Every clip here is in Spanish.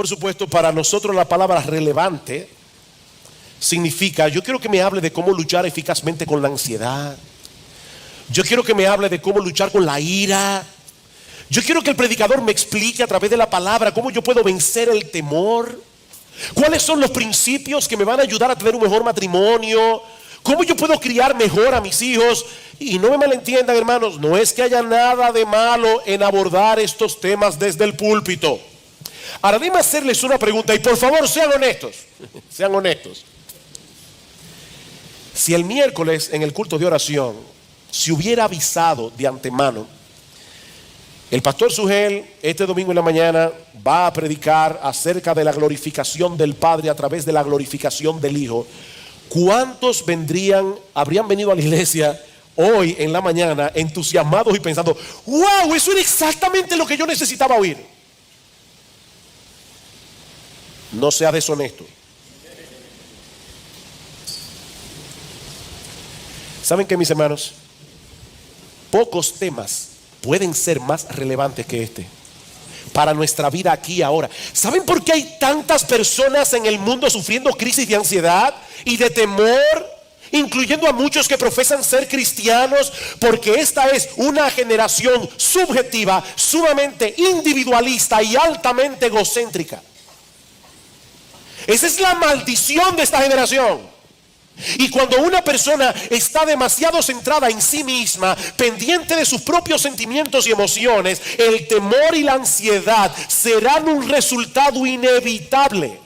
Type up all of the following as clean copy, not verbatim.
por supuesto, para nosotros la palabra relevante significa, yo quiero que me hable de cómo luchar eficazmente con la ansiedad. Yo quiero que me hable de cómo luchar con la ira. Yo quiero que el predicador me explique a través de la palabra cómo yo puedo vencer el temor. ¿Cuáles son los principios que me van a ayudar a tener un mejor matrimonio? ¿Cómo yo puedo criar mejor a mis hijos? Y no me malentiendan, hermanos, no es que haya nada de malo en abordar estos temas desde el púlpito. Ahora déjenme hacerles una pregunta y por favor sean honestos. Sean honestos. Si el miércoles en el culto de oración se hubiera avisado de antemano, el pastor Sugel este domingo en la mañana va a predicar acerca de la glorificación del Padre a través de la glorificación del Hijo, ¿cuántos habrían venido a la iglesia hoy en la mañana entusiasmados y pensando, wow, eso era exactamente lo que yo necesitaba oír? No sea deshonesto. ¿Saben qué, mis hermanos? Pocos temas pueden ser más relevantes que este para nuestra vida aquí y ahora. ¿Saben por qué hay tantas personas en el mundo sufriendo crisis de ansiedad y de temor, incluyendo a muchos que profesan ser cristianos? Porque esta es una generación subjetiva, sumamente individualista y altamente egocéntrica. Esa es la maldición de esta generación. Y cuando una persona está demasiado centrada en sí misma, pendiente de sus propios sentimientos y emociones, el temor y la ansiedad serán un resultado inevitable.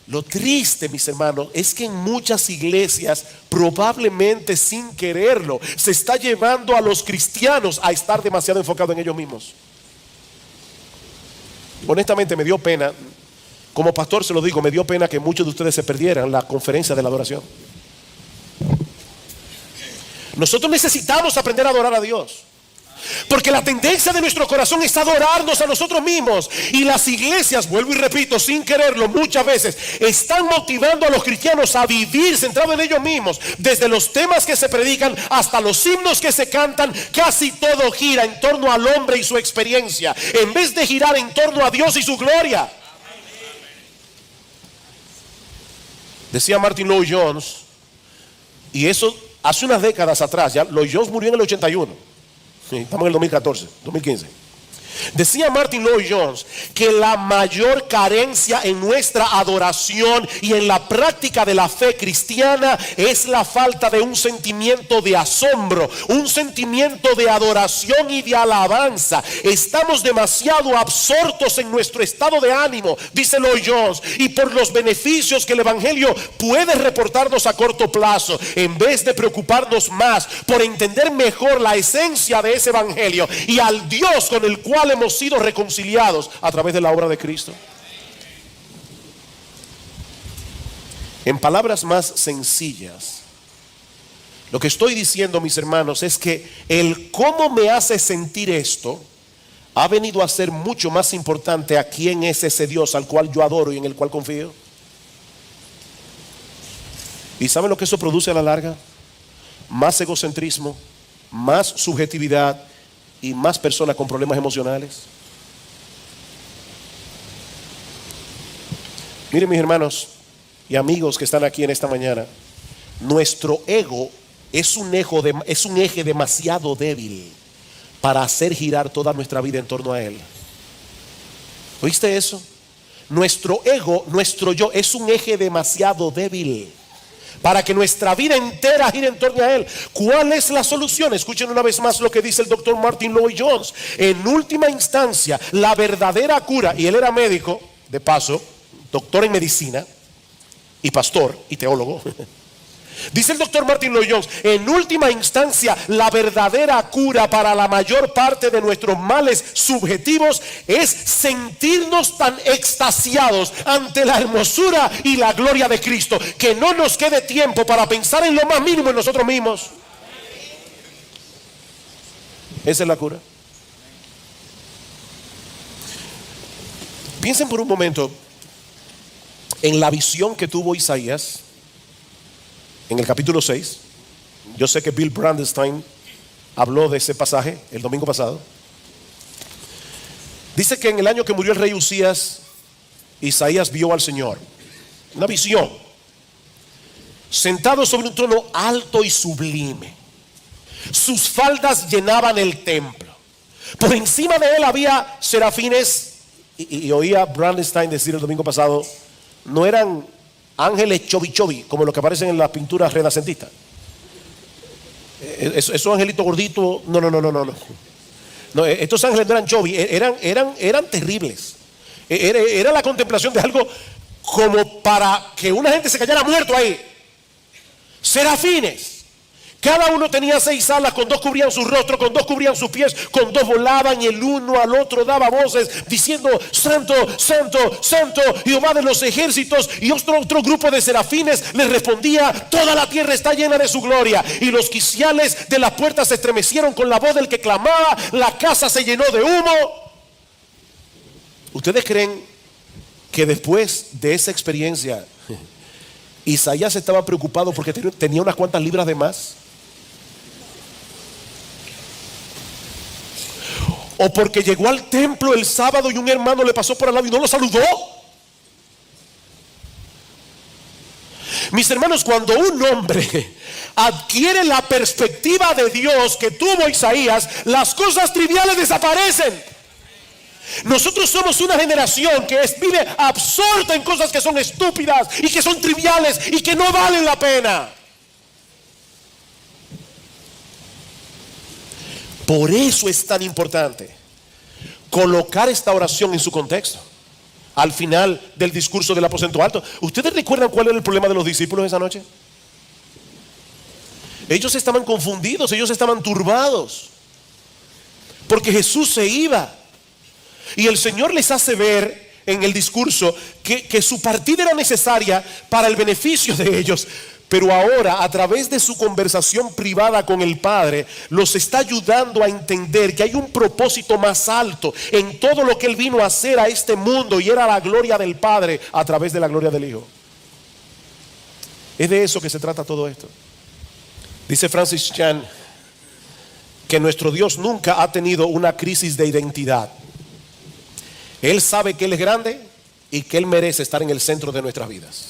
Lo triste, mis hermanos, es que en muchas iglesias, probablemente sin quererlo, se está llevando a los cristianos a estar demasiado enfocados en ellos mismos. Honestamente me dio pena. Como pastor se lo digo, me dio pena que muchos de ustedes se perdieran la conferencia de la adoración. Nosotros necesitamos aprender a adorar a Dios, porque la tendencia de nuestro corazón es adorarnos a nosotros mismos. Y las iglesias, vuelvo y repito, sin quererlo, muchas veces están motivando a los cristianos a vivir centrados en ellos mismos. Desde los temas que se predican hasta los himnos que se cantan, casi todo gira en torno al hombre y su experiencia, en vez de girar en torno a Dios y su gloria. Decía Martin Lloyd-Jones, y eso hace unas décadas atrás, ya Lloyd-Jones murió en el 81, sí, estamos en el 2014, 2015. Decía Martin Lloyd-Jones que la mayor carencia en nuestra adoración y en la práctica de la fe cristiana es la falta de un sentimiento de asombro, un sentimiento de adoración y de alabanza. Estamos demasiado absortos en nuestro estado de ánimo, dice Lloyd-Jones, y por los beneficios que el evangelio puede reportarnos a corto plazo, en vez de preocuparnos más por entender mejor la esencia de ese evangelio y al Dios con el cual hemos sido reconciliados a través de la obra de Cristo. En palabras más sencillas, lo que estoy diciendo, mis hermanos, es que el cómo me hace sentir esto ha venido a ser mucho más importante a quién es ese Dios al cual yo adoro y en el cual confío. ¿Y saben lo que eso produce a la larga? Más egocentrismo, más subjetividad y más personas con problemas emocionales. Miren, mis hermanos y amigos que están aquí en esta mañana, nuestro ego es un eje demasiado débil para hacer girar toda nuestra vida en torno a él. ¿Oíste eso? Nuestro ego, nuestro yo, es un eje demasiado débil para que nuestra vida entera gire en torno a él. ¿Cuál es la solución? Escuchen una vez más lo que dice el doctor Martin Lloyd-Jones. En última instancia, la verdadera cura, y él era médico, de paso, doctor en medicina, y pastor, y teólogo. Dice el doctor Martin Lloyd-Jones, en última instancia, la verdadera cura para la mayor parte de nuestros males subjetivos es sentirnos tan extasiados ante la hermosura y la gloria de Cristo, que no nos quede tiempo para pensar en lo más mínimo en nosotros mismos. Esa es la cura. Piensen por un momento en la visión que tuvo Isaías en el capítulo 6. Yo sé que Bill Brandenstein habló de ese pasaje el domingo pasado. Dice que en el año que murió el rey Usías, Isaías vio al Señor, una visión, sentado sobre un trono alto y sublime. Sus faldas llenaban el templo. Por encima de él había serafines, y oía Brandenstein decir el domingo pasado, no eran ángeles chovi como los que aparecen en las pinturas renacentistas. Esos angelitos gorditos, no, estos ángeles no eran chovi, eran terribles. Era la contemplación de algo como para que una gente se cayera muerto ahí. Serafines. Cada uno tenía 6 alas, con 2 cubrían su rostro, con 2 cubrían sus pies, con 2 volaban y el uno al otro daba voces diciendo: Santo, Santo, Santo, Jehová de los ejércitos. Y otro grupo de serafines les respondía: toda la tierra está llena de su gloria. Y los quiciales de las puertas se estremecieron con la voz del que clamaba, la casa se llenó de humo. ¿Ustedes creen que después de esa experiencia Isaías estaba preocupado porque tenía unas cuantas libras de más? ¿O porque llegó al templo el sábado y un hermano le pasó por al lado y no lo saludó? Mis hermanos, cuando un hombre adquiere la perspectiva de Dios que tuvo Isaías, las cosas triviales desaparecen. Nosotros somos una generación que vive absorta en cosas que son estúpidas y que son triviales y que no valen la pena. Por eso es tan importante colocar esta oración en su contexto. Al final del discurso del aposento alto, ¿ustedes recuerdan cuál era el problema de los discípulos esa noche? Ellos estaban confundidos, ellos estaban turbados, porque Jesús se iba. Y el Señor les hace ver en el discurso que su partida era necesaria para el beneficio de ellos. Pero ahora, a través de su conversación privada con el Padre, los está ayudando a entender que hay un propósito más alto en todo lo que Él vino a hacer a este mundo, y era la gloria del Padre a través de la gloria del Hijo. Es de eso que se trata todo esto. Dice Francis Chan que nuestro Dios nunca ha tenido una crisis de identidad. Él sabe que Él es grande y que Él merece estar en el centro de nuestras vidas.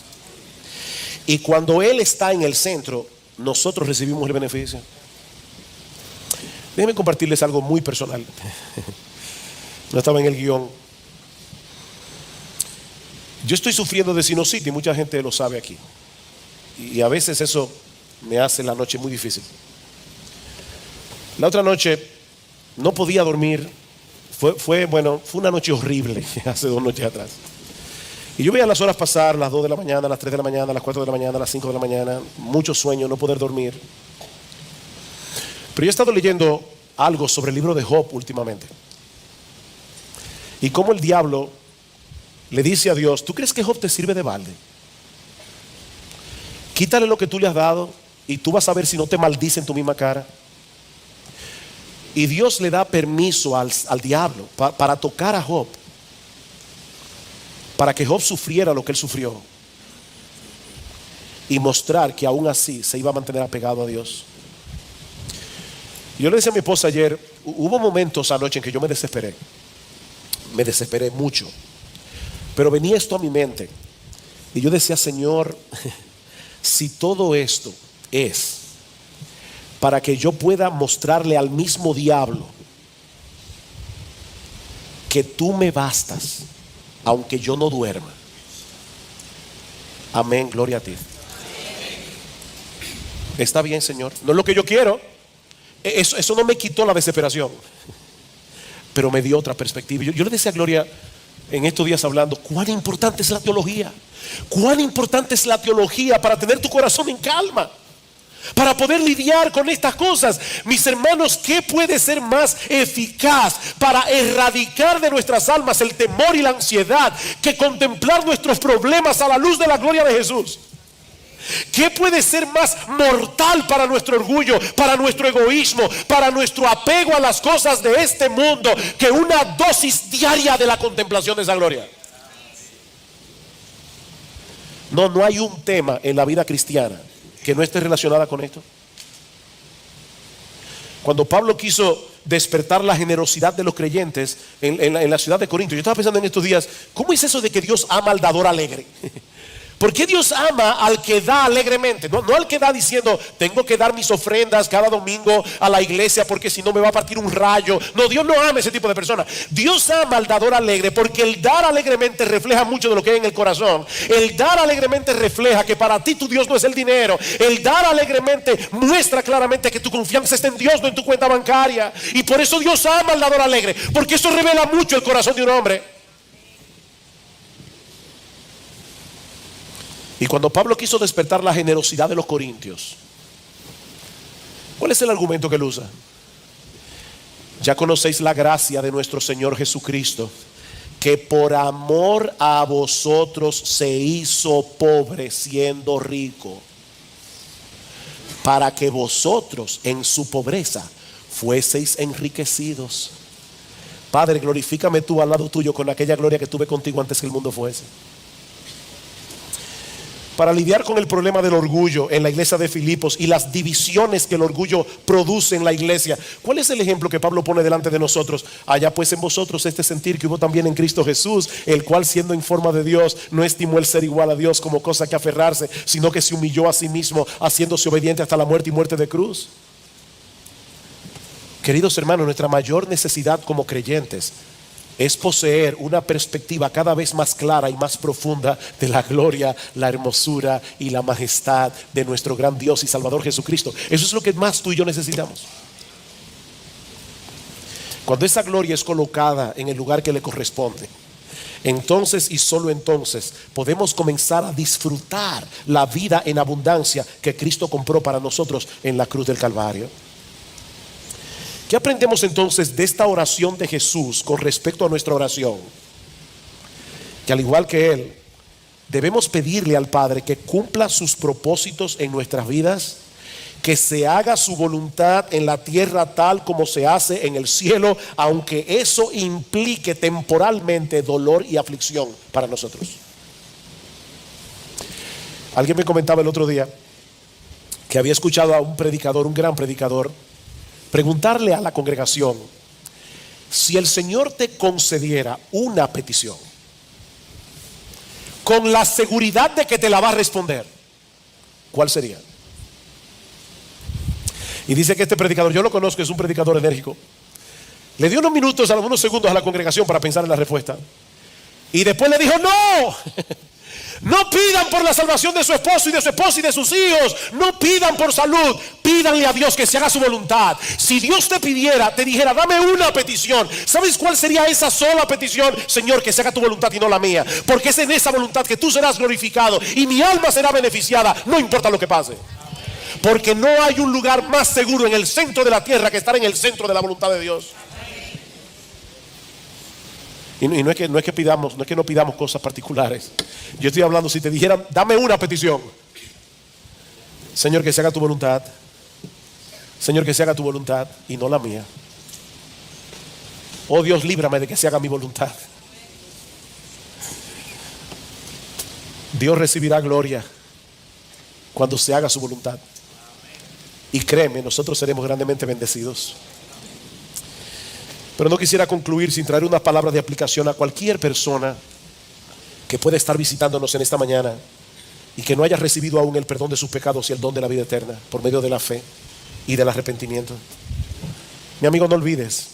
Y cuando Él está en el centro, nosotros recibimos el beneficio. Déjenme compartirles algo muy personal. No estaba en el guión. Yo estoy sufriendo de sinusitis, mucha gente lo sabe aquí. Y a veces eso me hace la noche muy difícil. La otra noche no podía dormir. Fue una noche horrible, hace 2 noches atrás. Y yo veía las horas pasar, las 2 de la mañana, las 3 de la mañana, las 4 de la mañana, las 5 de la mañana, mucho sueño, no poder dormir. Pero yo he estado leyendo algo sobre el libro de Job últimamente. Y cómo el diablo le dice a Dios: ¿tú crees que Job te sirve de balde? Quítale lo que tú le has dado y tú vas a ver si no te maldice en tu misma cara. Y Dios le da permiso al diablo para tocar a Job, para que Job sufriera lo que él sufrió y mostrar que aún así se iba a mantener apegado a Dios. Yo le decía a mi esposa ayer, hubo momentos anoche en que yo me desesperé mucho, pero venía esto a mi mente y yo decía: Señor, si todo esto es para que yo pueda mostrarle al mismo diablo que tú me bastas, aunque yo no duerma. Amén, gloria a ti. Está bien, Señor, no es lo que yo quiero. Eso no me quitó la desesperación, pero me dio otra perspectiva. Yo le decía a Gloria en estos días hablando, cuán importante es la teología. Cuán importante es la teología para tener tu corazón en calma, para poder lidiar con estas cosas. Mis hermanos, ¿qué puede ser más eficaz para erradicar de nuestras almas el temor y la ansiedad que contemplar nuestros problemas a la luz de la gloria de Jesús? ¿Qué puede ser más mortal para nuestro orgullo, para nuestro egoísmo, para nuestro apego a las cosas de este mundo que una dosis diaria de la contemplación de esa gloria? No hay un tema en la vida cristiana que no esté relacionada con esto. Cuando Pablo quiso despertar la generosidad de los creyentes en la ciudad de Corinto, yo estaba pensando en estos días, ¿cómo es eso de que Dios ama al dador alegre? ¿Por qué Dios ama al que da alegremente? No al que da diciendo, tengo que dar mis ofrendas cada domingo a la iglesia porque si no me va a partir un rayo. No, Dios no ama ese tipo de personas. Dios ama al dador alegre porque el dar alegremente refleja mucho de lo que hay en el corazón. El dar alegremente refleja que para ti tu Dios no es el dinero. El dar alegremente muestra claramente que tu confianza está en Dios, no en tu cuenta bancaria. Y por eso Dios ama al dador alegre, porque eso revela mucho el corazón de un hombre. Y cuando Pablo quiso despertar la generosidad de los corintios, ¿cuál es el argumento que él usa? Ya conocéis la gracia de nuestro Señor Jesucristo, que por amor a vosotros se hizo pobre siendo rico, para que vosotros en su pobreza fueseis enriquecidos. Padre, glorifícame tú al lado tuyo con aquella gloria que tuve contigo antes que el mundo fuese. Para lidiar con el problema del orgullo en la iglesia de Filipos y las divisiones que el orgullo produce en la iglesia, ¿cuál es el ejemplo que Pablo pone delante de nosotros? Allá pues en vosotros este sentir que hubo también en Cristo Jesús, el cual siendo en forma de Dios no estimó el ser igual a Dios como cosa que aferrarse, sino que se humilló a sí mismo, haciéndose obediente hasta la muerte y muerte de cruz. Queridos hermanos, nuestra mayor necesidad como creyentes es poseer una perspectiva cada vez más clara y más profunda de la gloria, la hermosura y la majestad de nuestro gran Dios y Salvador Jesucristo. Eso es lo que más tú y yo necesitamos. Cuando esa gloria es colocada en el lugar que le corresponde, entonces y solo entonces podemos comenzar a disfrutar la vida en abundancia que Cristo compró para nosotros en la cruz del Calvario. ¿Qué aprendemos entonces de esta oración de Jesús con respecto a nuestra oración? Que al igual que Él, debemos pedirle al Padre que cumpla sus propósitos en nuestras vidas, que se haga su voluntad en la tierra tal como se hace en el cielo, aunque eso implique temporalmente dolor y aflicción para nosotros. Alguien me comentaba el otro día que había escuchado a un predicador, un gran predicador, preguntarle a la congregación: si el Señor te concediera una petición con la seguridad de que te la va a responder, ¿cuál sería? Y dice que este predicador, yo lo conozco, es un predicador enérgico, le dio unos minutos, algunos segundos a la congregación para pensar en la respuesta, y después le dijo: no, no pidan por la salvación de su esposo y de su esposa y de sus hijos. No pidan por salud. Pídanle a Dios que se haga su voluntad. Si Dios te pidiera, te dijera: dame una petición, ¿sabes cuál sería esa sola petición? Señor, que se haga tu voluntad y no la mía, porque es en esa voluntad que tú serás glorificado y mi alma será beneficiada, no importa lo que pase. Porque no hay un lugar más seguro en el centro de la tierra que estar en el centro de la voluntad de Dios. Y no es que no pidamos cosas particulares. Yo estoy hablando, si te dijeran: dame una petición, Señor, que se haga tu voluntad. Señor, que se haga tu voluntad y no la mía. Oh Dios, líbrame de que se haga mi voluntad. Dios recibirá gloria cuando se haga su voluntad. Y créeme, nosotros seremos grandemente bendecidos. Pero no quisiera concluir sin traer unas palabras de aplicación a cualquier persona que pueda estar visitándonos en esta mañana y que no haya recibido aún el perdón de sus pecados y el don de la vida eterna por medio de la fe y del arrepentimiento. Mi amigo, no olvides,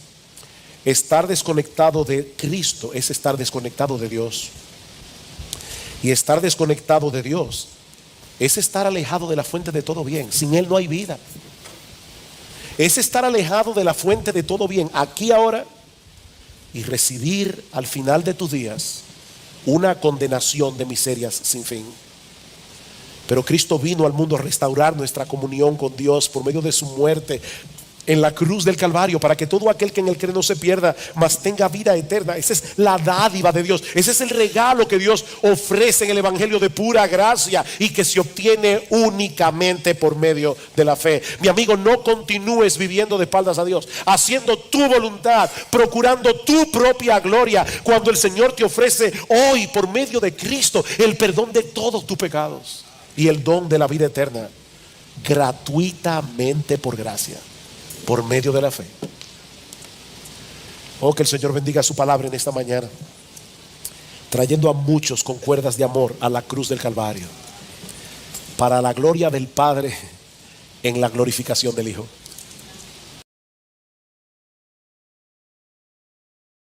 estar desconectado de Cristo es estar desconectado de Dios. Y estar desconectado de Dios es estar alejado de la fuente de todo bien. Sin Él no hay vida. Es estar alejado de la fuente de todo bien aquí ahora y recibir al final de tus días una condenación de miserias sin fin. Pero Cristo vino al mundo a restaurar nuestra comunión con Dios por medio de su muerte en la cruz del Calvario, para que todo aquel que en él cree no se pierda, mas tenga vida eterna. Esa es la dádiva de Dios. Ese es el regalo que Dios ofrece en el evangelio de pura gracia y que se obtiene únicamente por medio de la fe. Mi amigo, no continúes viviendo de espaldas a Dios, haciendo tu voluntad, procurando tu propia gloria, cuando el Señor te ofrece hoy por medio de Cristo el perdón de todos tus pecados y el don de la vida eterna gratuitamente por gracia. por medio de la fe. Oh, que el Señor bendiga su palabra en esta mañana, trayendo a muchos con cuerdas de amor a la cruz del Calvario, para la gloria del Padre en la glorificación del Hijo.